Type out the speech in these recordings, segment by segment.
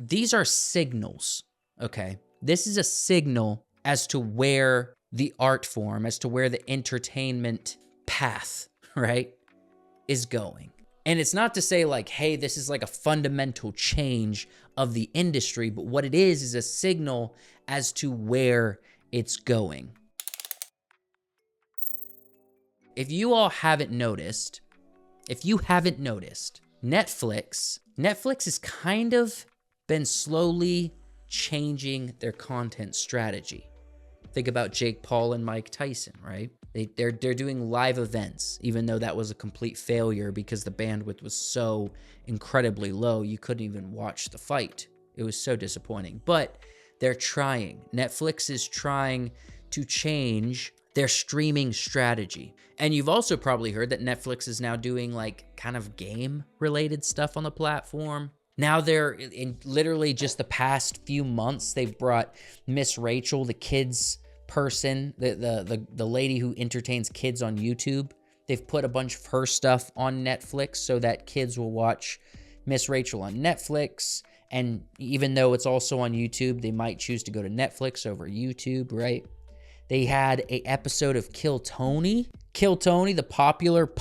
these are signals, okay? This is a signal as to where the art form, as to where the entertainment path, right, is going. And it's not to say like, hey, this is like a fundamental change of the industry, but what it is a signal as to where it's going. If you all haven't noticed, Netflix has kind of been slowly changing their content strategy. Think about Jake Paul and Mike Tyson, right? They're doing live events, even though that was a complete failure because the bandwidth was so incredibly low, you couldn't even watch the fight. It was so disappointing. But they're trying. Netflix is trying to change their streaming strategy. And you've also probably heard that Netflix is now doing like kind of game-related stuff on the platform. Now they're in literally just the past few months, they've brought Miss Rachel, the kids person, the lady who entertains kids on YouTube. They've put a bunch of her stuff on Netflix so that kids will watch Miss Rachel on Netflix. And even though it's also on YouTube, they might choose to go to Netflix over YouTube, right? They had an episode of Kill Tony, the popular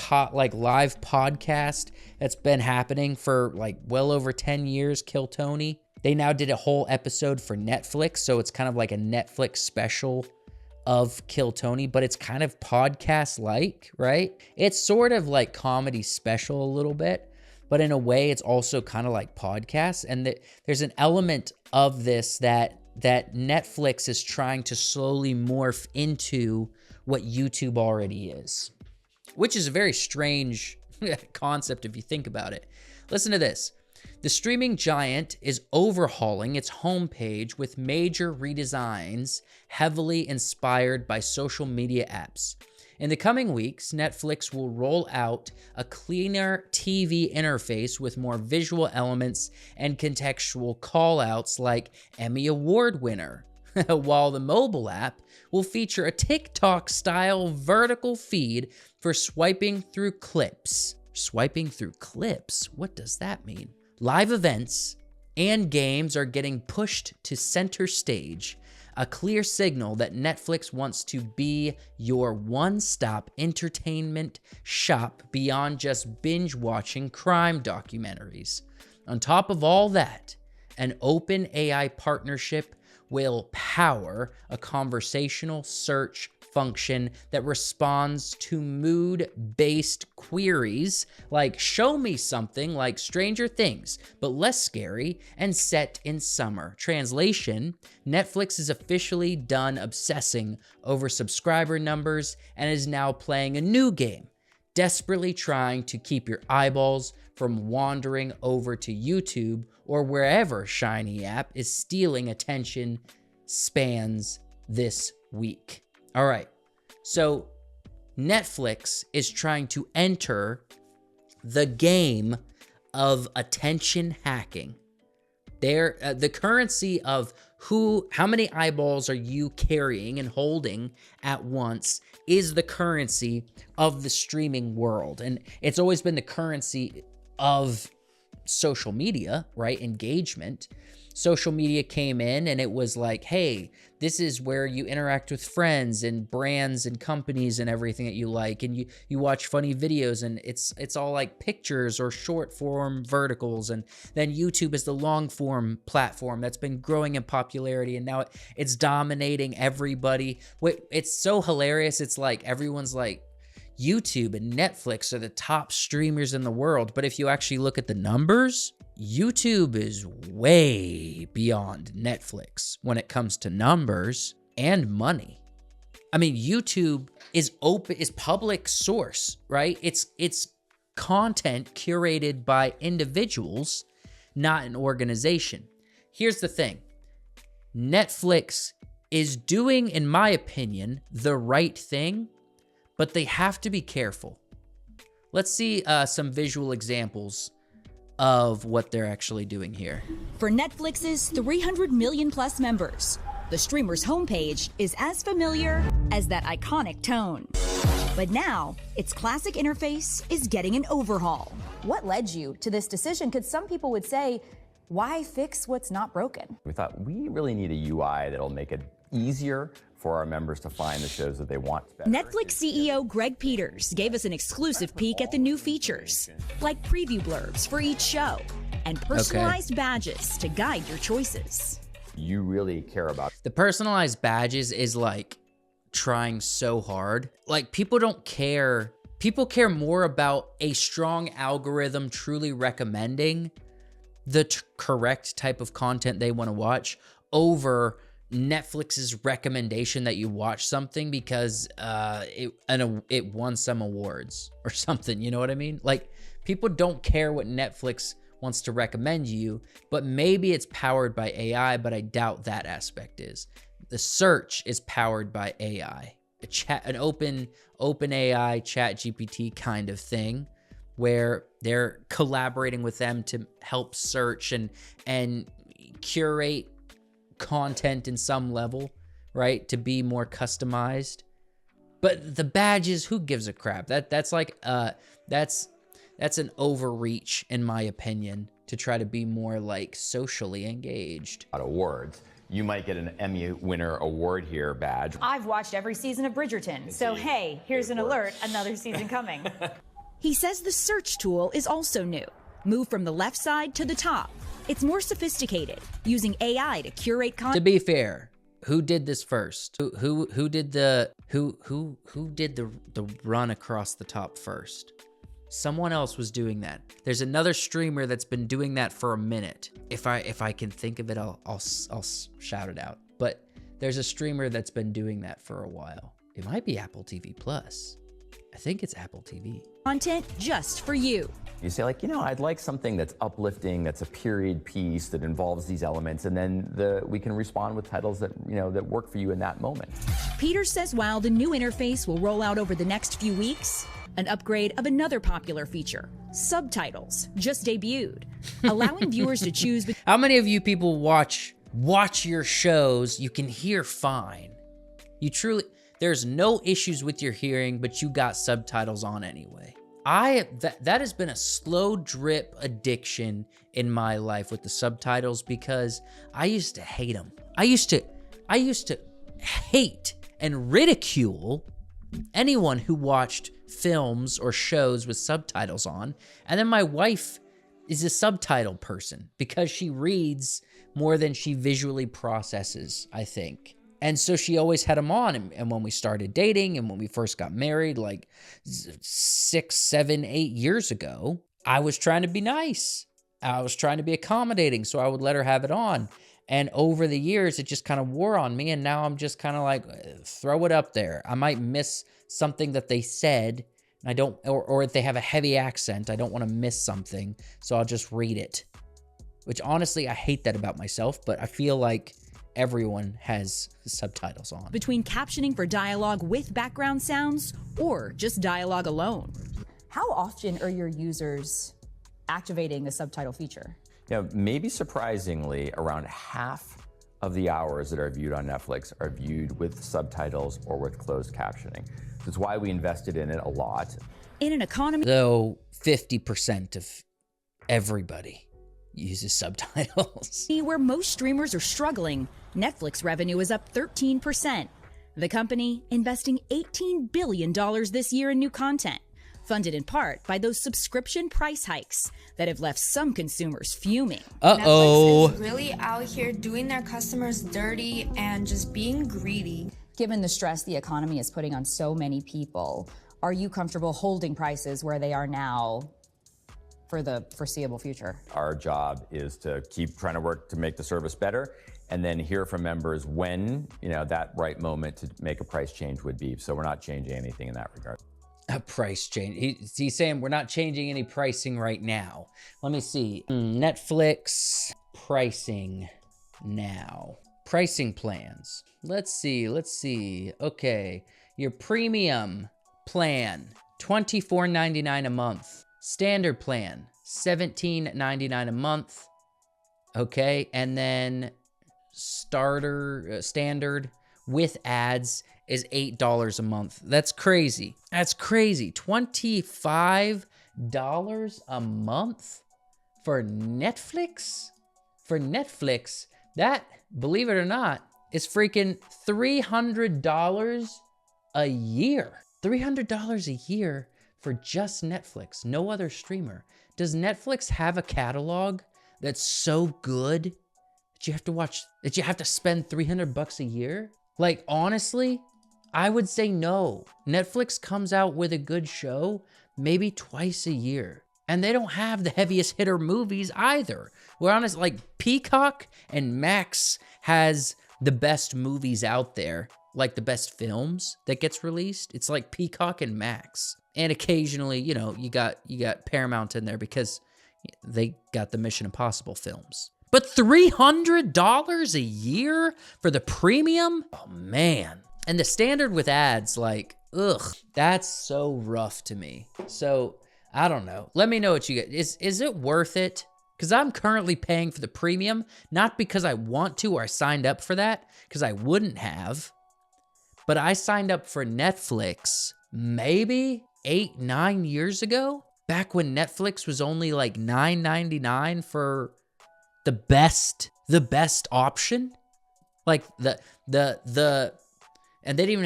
live podcast that's been happening for like well over 10 years, Kill Tony. They now did a whole episode for Netflix, so it's kind of like a Netflix special of Kill Tony, but it's kind of podcast-like, right? It's sort of like comedy special a little bit, but in a way, it's also kind of like podcasts. And there's an element of this that Netflix is trying to slowly morph into what YouTube already is, which is a very strange concept if you think about it. Listen to this. The streaming giant is overhauling its homepage with major redesigns heavily inspired by social media apps. In the coming weeks, Netflix will roll out a cleaner TV interface with more visual elements and contextual callouts like Emmy Award winner, while the mobile app will feature a TikTok-style vertical feed for swiping through clips. Swiping through clips? What does that mean? Live events and games are getting pushed to center stage, a clear signal that Netflix wants to be your one-stop entertainment shop beyond just binge-watching crime documentaries. On top of all that, an open AI partnership will power a conversational search function that responds to mood-based queries like show me something like Stranger Things, but less scary and set in summer. Translation, Netflix is officially done obsessing over subscriber numbers and is now playing a new game, desperately trying to keep your eyeballs from wandering over to YouTube or wherever shiny app is stealing attention spans this week. All right, so Netflix is trying to enter the game of attention hacking. The currency of how many eyeballs are you carrying and holding at once is the currency of the streaming world. And it's always been the currency of social media, right? Engagement. Social media came in and it was like, hey, this is where you interact with friends and brands and companies and everything that you like. And you watch funny videos and it's all like pictures or short form verticals. And then YouTube is the long form platform that's been growing in popularity. And now it's dominating everybody. It's so hilarious. It's like everyone's like, YouTube and Netflix are the top streamers in the world. But if you actually look at the numbers, YouTube is way beyond Netflix when it comes to numbers and money. I mean, YouTube is public source, right? It's content curated by individuals, not an organization. Here's the thing. Netflix is doing, in my opinion, the right thing, but they have to be careful. Let's see some visual examples of what they're actually doing here. For Netflix's 300 million plus members, the streamer's homepage is as familiar as that iconic tone. But now, its classic interface is getting an overhaul. What led you to this decision? Because some people would say Why fix what's not broken? We thought we really need a UI that'll make it easier for our members to find the shows that they want. Netflix CEO Greg Peters gave us an exclusive peek at the new features, like preview blurbs for each show and personalized badges to guide your choices. You really care about. The personalized badges is like trying so hard. Like people don't care. People care more about a strong algorithm truly recommending the correct type of content they want to watch over Netflix's recommendation that you watch something because it won some awards or something. You know what I mean? Like people don't care what Netflix wants to recommend you, but maybe it's powered by AI, but I doubt that aspect is. The search is powered by AI, an open AI chat GPT kind of thing, where they're collaborating with them to help search and curate content in some level, right? To be more customized. But the badges, who gives a crap? That's like that's an overreach in my opinion to try to be more like socially engaged. Awards. You might get an Emmy winner award here badge. I've watched every season of Bridgerton, so hey, here's an alert, another season coming. He says the search tool is also new. Move from the left side to the top. It's more sophisticated, using AI to curate content. To be fair, who did this first? Who did the run across the top first? Someone else was doing that. There's another streamer that's been doing that for a minute. If I can think of it, I'll shout it out. But there's a streamer that's been doing that for a while. It might be Apple TV Plus. I think it's Apple TV. Content just for you. You say like, I'd like something that's uplifting, that's a period piece that involves these elements, and then we can respond with titles that, that work for you in that moment. Peter says while the new interface will roll out over the next few weeks, an upgrade of another popular feature, subtitles, just debuted, allowing viewers to choose. How many of you people watch your shows, you can hear fine? There's no issues with your hearing, but you got subtitles on anyway. That has been a slow drip addiction in my life with the subtitles because I used to hate them. I used to hate and ridicule anyone who watched films or shows with subtitles on. And then my wife is a subtitle person because she reads more than she visually processes, I think. And so she always had them on. And when we started dating and when we first got married, like 6, 7, 8 years ago, I was trying to be nice. I was trying to be accommodating, so I would let her have it on. And over the years, it just kind of wore on me. And now I'm just kind of like, throw it up there. I might miss something that they said. And I don't, or if they have a heavy accent, I don't want to miss something. So I'll just read it. Which honestly, I hate that about myself, but I feel like everyone has subtitles on. Between captioning for dialogue with background sounds or just dialogue alone. How often are your users activating the subtitle feature? Maybe surprisingly, around half of the hours that are viewed on Netflix are viewed with subtitles or with closed captioning. That's why we invested in it a lot. In an economy, though 50% of everybody uses subtitles. Where most streamers are struggling, Netflix revenue is up 13%. The company investing $18 billion this year in new content, funded in part by those subscription price hikes that have left some consumers fuming. Netflix is really out here doing their customers dirty and just being greedy. Given the stress the economy is putting on so many people, are you comfortable holding prices where they are now for the foreseeable future? Our job is to keep trying to work to make the service better and then hear from members when, that right moment to make a price change would be. So we're not changing anything in that regard. A price change. He's saying we're not changing any pricing right now. Let me see. Netflix pricing now. Pricing plans. Let's see. Okay. Your premium plan, $24.99 a month. Standard plan, $17.99 a month. Okay. And then standard with ads is $8 a month. That's crazy. $25 a month for Netflix? for Netflix, that, believe it or not, is freaking $300 a year. $300 a year for just Netflix, no other streamer. Does Netflix have a catalog that's so good that you have to spend $300 a year? Like, honestly, I would say no. Netflix comes out with a good show maybe twice a year. And they don't have the heaviest hitter movies either. We're honest, like Peacock and Max has the best movies out there, like the best films that gets released. It's like Peacock and Max. And occasionally, you know, you got Paramount in there because they got the Mission Impossible films. But $300 a year for the premium? Oh man. And the standard with ads, like, ugh, that's so rough to me. So I don't know. Let me know what you get. Is it worth it? Because I'm currently paying for the premium, not because I want to or I signed up for that, because I wouldn't have. But I signed up for Netflix maybe 8-9 years ago, back when Netflix was only like $9.99 for the best option. Like and they didn't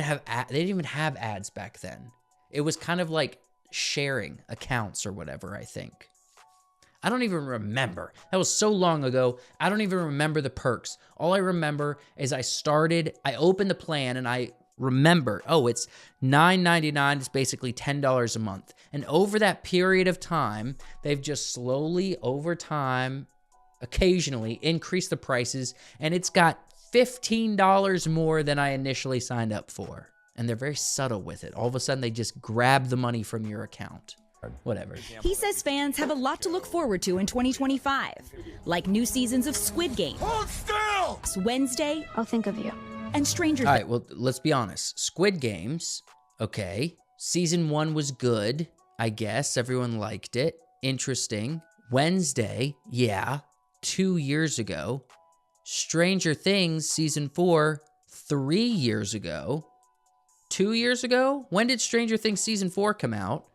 even have ads back then. It was kind of like sharing accounts or whatever, I think. I don't even remember. That was so long ago. I don't even remember the perks. All I remember is I opened the plan and I remember, oh, it's $9.99. It's basically $10 a month. And over that period of time, they've just slowly, over time, occasionally increased the prices, and it's got $15 more than I initially signed up for. And they're very subtle with it. All of a sudden, they just grab the money from your account. Whatever. He says fans have a lot to look forward to in 2025, like new seasons of Squid Game, Hold still! Wednesday, I'll think of you, and Stranger Things. All right, well, let's be honest. Squid Games, okay. Season 1 was good, I guess. Everyone liked it. Interesting. Wednesday, yeah, 2 years ago. Stranger Things, Season 4, 3 years ago. 2 years ago? When did Stranger Things Season 4 come out?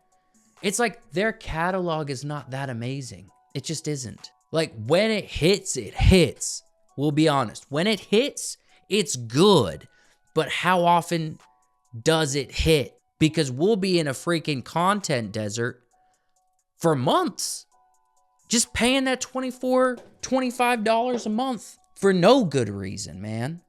It's like their catalog is not that amazing. It just isn't. Like, when it hits, it hits. We'll be honest. When it hits, it's good. But how often does it hit? Because we'll be in a freaking content desert for months. Just paying that $24, $25 a month for no good reason, man.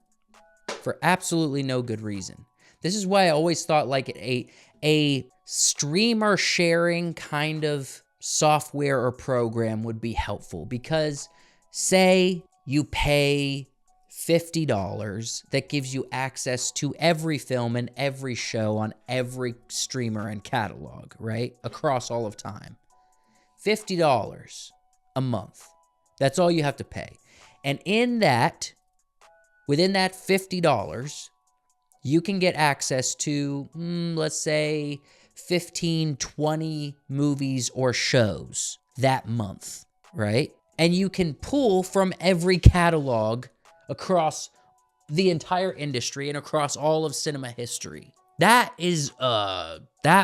For absolutely no good reason. This is why I always thought like a streamer sharing kind of software or program would be helpful, because say you pay $50 that gives you access to every film and every show on every streamer and catalog, right? Across all of time. $50 a month. That's all you have to pay. And within that $50, you can get access to, let's say, 15, 20 movies or shows that month, right? And you can pull from every catalog across the entire industry and across all of cinema history. That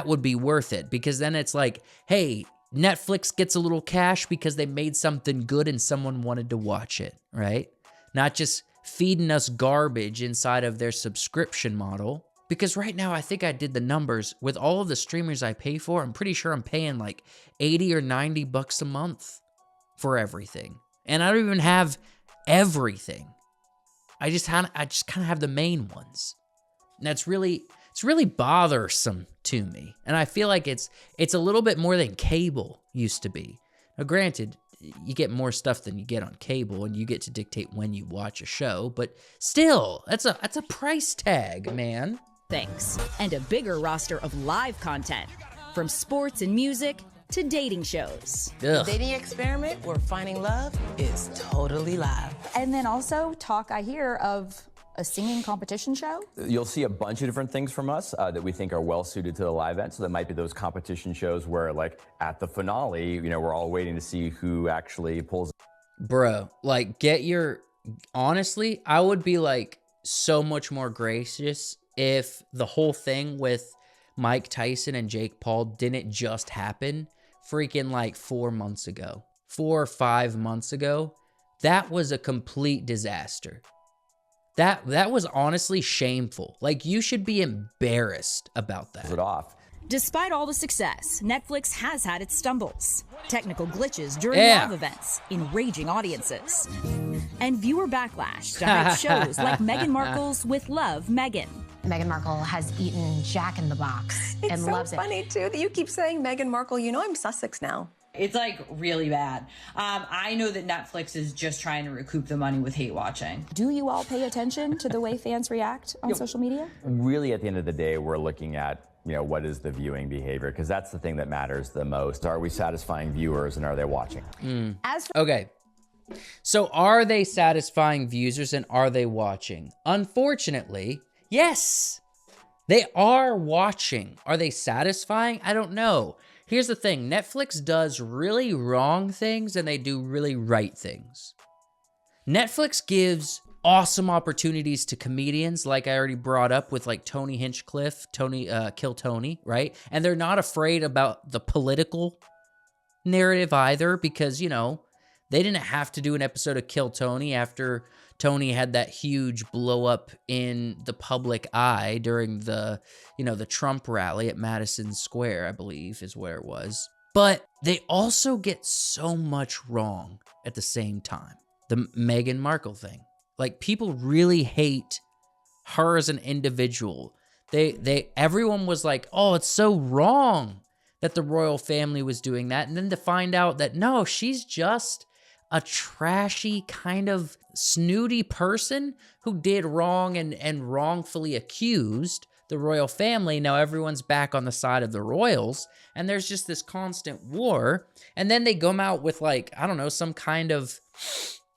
would be worth it, because then it's like, hey, Netflix gets a little cash because they made something good and someone wanted to watch it, right? Not just feeding us garbage inside of their subscription model. Because right now, I think I did the numbers with all of the streamers I pay for. I'm pretty sure I'm paying like $80 or $90 a month for everything. And I don't even have everything. I just kind of have the main ones. And it's really bothersome to me. And I feel like it's a little bit more than cable used to be. Now, granted, you get more stuff than you get on cable, and you get to dictate when you watch a show, but still, that's a price tag, man. Things, and a bigger roster of live content, from sports and music to dating shows. Ugh. Dating experiment where finding love is totally live. And then also talk, I hear, of a singing competition show. You'll see a bunch of different things from us that we think are well suited to the live event. So that might be those competition shows where, like, at the finale, we're all waiting to see who actually pulls. Bro, like, honestly, I would be like so much more gracious if the whole thing with Mike Tyson and Jake Paul didn't just happen freaking like 4 months ago, 4 or 5 months ago. That was a complete disaster. That was honestly shameful. Like, you should be embarrassed about that. It off. Despite all the success, Netflix has had its stumbles. Technical glitches during live events, enraging audiences, and viewer backlash to hype shows like Meghan Markle's With Love, Meghan. Meghan Markle has eaten Jack in the Box and loves it. It's so funny, too, that you keep saying Meghan Markle. You know I'm Sussex now. It's like really bad. I know that Netflix is just trying to recoup the money with hate watching. Do you all pay attention to the way fans react on social media? Really, at the end of the day, we're looking at, what is the viewing behavior? Because that's the thing that matters the most. Are we satisfying viewers and are they watching? Okay. So are they satisfying viewers and are they watching? Unfortunately, yes, they are watching. Are they satisfying? I don't know. Here's the thing. Netflix does really wrong things and they do really right things. Netflix gives awesome opportunities to comedians, like I already brought up with like Tony Hinchcliffe, Kill Tony, right? And they're not afraid about the political narrative either because, they didn't have to do an episode of Kill Tony after Tony had that huge blow up in the public eye during the Trump rally at Madison Square, I believe is where it was. But they also get so much wrong at the same time. The Meghan Markle thing. Like, people really hate her as an individual. Everyone was like, oh, it's so wrong that the royal family was doing that. And then to find out that, no, she's just a trashy kind of snooty person who did wrong and wrongfully accused the royal family. Now everyone's back on the side of the royals, and there's just this constant war. And then they come out with, like, I don't know, some kind of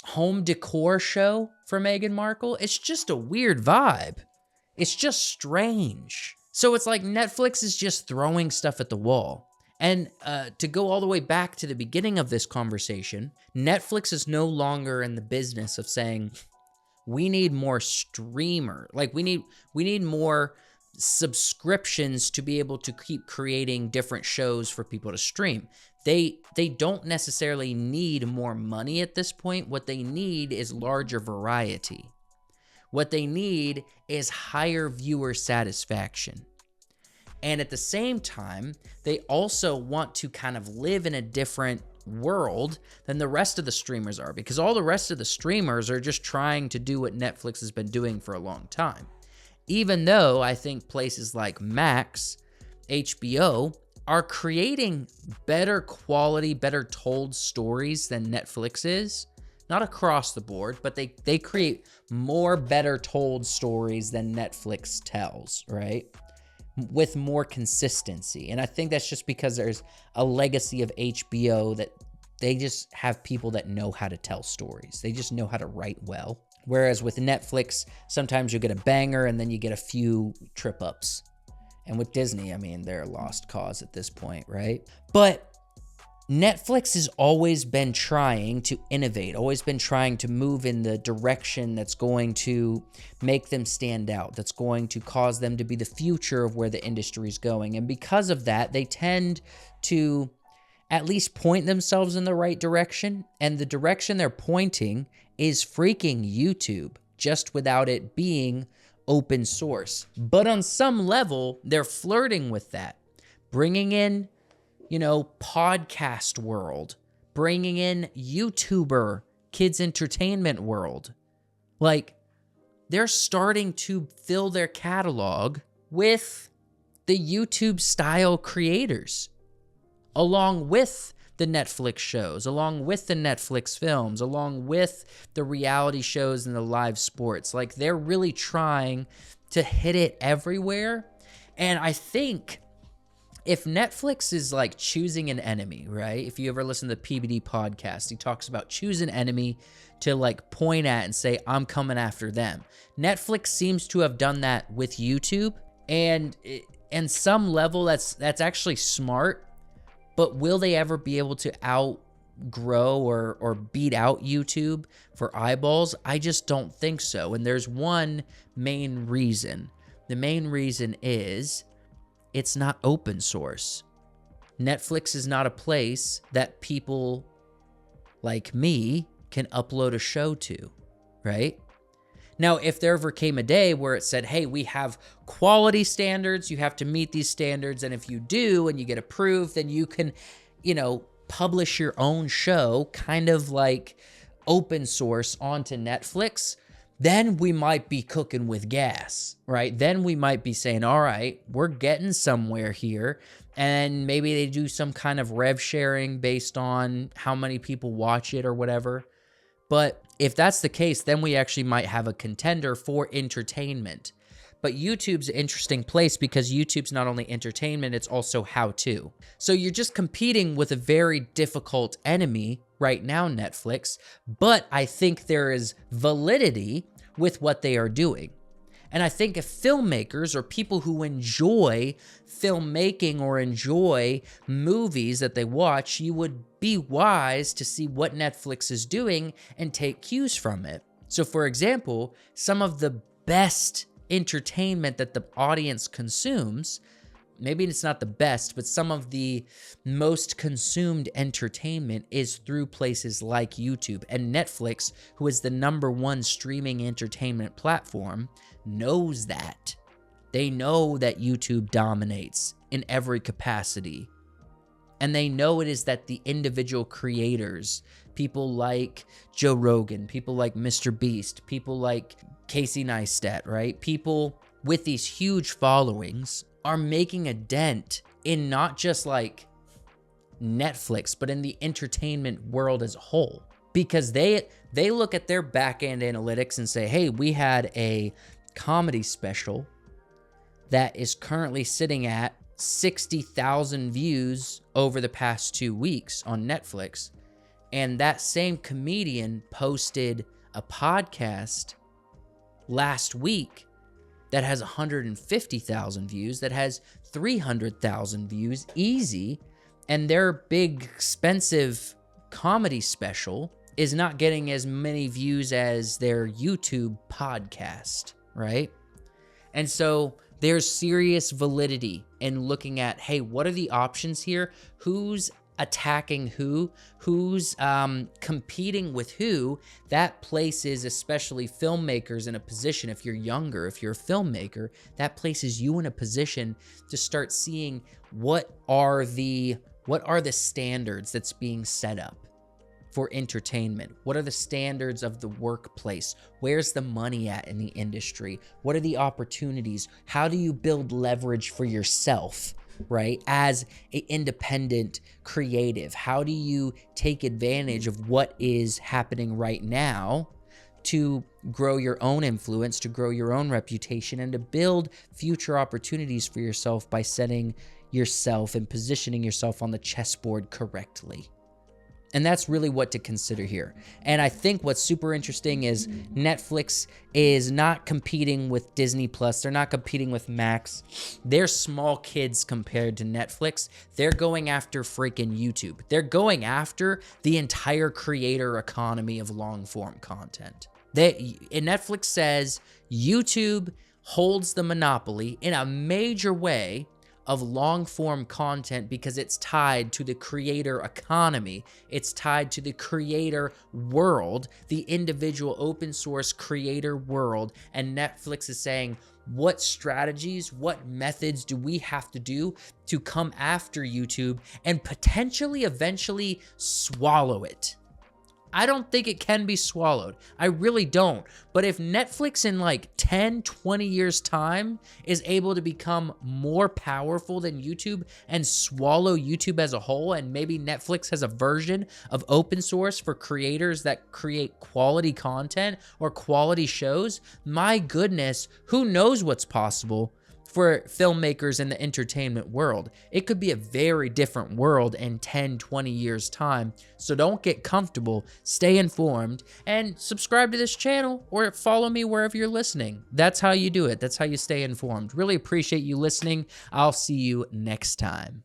home decor show for Meghan Markle. It's just a weird vibe. It's just strange. So it's like Netflix is just throwing stuff at the wall. And to go all the way back to the beginning of this conversation, Netflix is no longer in the business of saying, we need more streamer. Like, we need more subscriptions to be able to keep creating different shows for people to stream. They don't necessarily need more money at this point. What they need is larger variety. What they need is higher viewer satisfaction. And at the same time, they also want to kind of live in a different world than the rest of the streamers are, because all the rest of the streamers are just trying to do what Netflix has been doing for a long time. Even though I think places like Max, HBO, are creating better quality, better told stories than Netflix is. Not across the board, but they create more better told stories than Netflix tells, right? With more consistency. And I think that's just because there's a legacy of HBO that they just have people that know how to tell stories. They just know how to write well. Whereas with Netflix, sometimes you get a banger and then you get a few trip ups. And with Disney, I mean, they're a lost cause at this point, right? But Netflix has always been trying to innovate, always been trying to move in the direction that's going to make them stand out, that's going to cause them to be the future of where the industry is going. And because of that, they tend to at least point themselves in the right direction. And the direction they're pointing is freaking YouTube, just without it being open source. But on some level, they're flirting with that, bringing in, podcast world, bringing in YouTuber, kids entertainment world. Like, they're starting to fill their catalog with the YouTube style creators, along with the Netflix shows, along with the Netflix films, along with the reality shows and the live sports. Like, they're really trying to hit it everywhere. And I think if Netflix is like choosing an enemy, right? If you ever listen to the PBD podcast, he talks about choose an enemy to like point at and say, I'm coming after them. Netflix seems to have done that with YouTube. And in some level, that's actually smart. But will they ever be able to outgrow or beat out YouTube for eyeballs? I just don't think so. And there's one main reason. The main reason is it's not open source. Netflix is not a place that people like me can upload a show to, right? Now, if there ever came a day where it said, hey, we have quality standards, you have to meet these standards, and if you do and you get approved, then you can, publish your own show, kind of like open source onto Netflix, then we might be cooking with gas, right? Then we might be saying, all right, we're getting somewhere here. And maybe they do some kind of rev sharing based on how many people watch it or whatever. But if that's the case, then we actually might have a contender for entertainment. But YouTube's an interesting place because YouTube's not only entertainment, it's also how-to. So you're just competing with a very difficult enemy right now, Netflix. But I think there is validity with what they are doing. And I think if filmmakers or people who enjoy filmmaking or enjoy movies that they watch, you would be wise to see what Netflix is doing and take cues from it. So for example, some of the best entertainment that the audience consumes, maybe it's not the best, but some of the most consumed entertainment is through places like YouTube. And Netflix, who is the #1 streaming entertainment platform, knows that. They know that YouTube dominates in every capacity. And they know it is that the individual creators, people like Joe Rogan, people like Mr. Beast, people like Casey Neistat, right? People with these huge followings are making a dent in not just like Netflix, but in the entertainment world as a whole. Because they look at their back-end analytics and say, hey, we had a comedy special that is currently sitting at 60,000 views over the past 2 weeks on Netflix. And that same comedian posted a podcast last week that has 150,000 views, that has 300,000 views easy, and their big expensive comedy special is not getting as many views as their YouTube podcast, right? And so there's serious validity in looking at, hey, what are the options here? Who's attacking who's competing with who? That places especially filmmakers in a position, if you're younger, if you're a filmmaker, that places you in a position to start seeing what are the standards that's being set up for entertainment. What are the standards of the workplace? Where's the money at in the industry? What are the opportunities? How do you build leverage for yourself, right? As an independent creative, how do you take advantage of what is happening right now to grow your own influence, to grow your own reputation, and to build future opportunities for yourself by setting yourself and positioning yourself on the chessboard correctly? And that's really what to consider here. And I think what's super interesting is Netflix is not competing with Disney Plus. They're not competing with Max. They're small kids compared to Netflix. They're going after freaking YouTube. They're going after the entire creator economy of long form content. Netflix says YouTube holds the monopoly in a major way of long-form content because it's tied to the creator economy. It's tied to the creator world, the individual open source creator world. And Netflix is saying, what strategies, what methods do we have to do to come after YouTube and potentially eventually swallow it? I don't think it can be swallowed. I really don't. But if Netflix in like 10, 20 years time is able to become more powerful than YouTube and swallow YouTube as a whole, and maybe Netflix has a version of open source for creators that create quality content or quality shows, my goodness, who knows what's possible for filmmakers in the entertainment world. It could be a very different world in 10, 20 years time. So don't get comfortable, stay informed, and subscribe to this channel or follow me wherever you're listening. That's how you do it. That's how you stay informed. Really appreciate you listening. I'll see you next time.